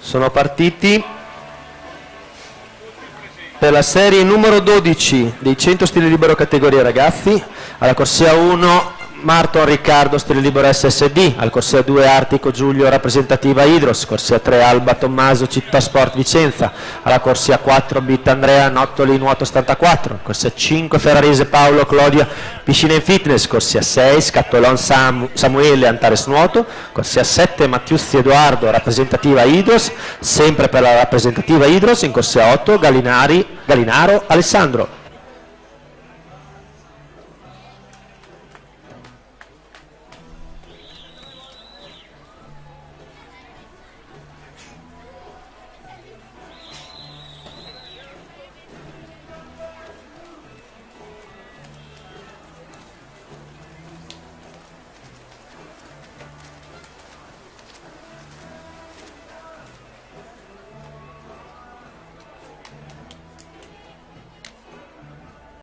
Sono partiti per la serie numero 12 dei 100 stile libero categoria ragazzi. Alla corsia 1 Marton Riccardo stile libero SSD, al corsia 2 Artico Giulio rappresentativa Idros, corsia 3 Alba Tommaso Città Sport Vicenza, alla corsia 4 Bit Andrea Nottoli Nuoto 74, corsia 5 Ferrarese Paolo Clodia Piscina in Fitness, corsia 6 Scattolon Samuele Antares Nuoto, corsia 7 Mattiuzzi Edoardo rappresentativa Idros, sempre per la rappresentativa Idros, in corsia 8 Galinaro Alessandro.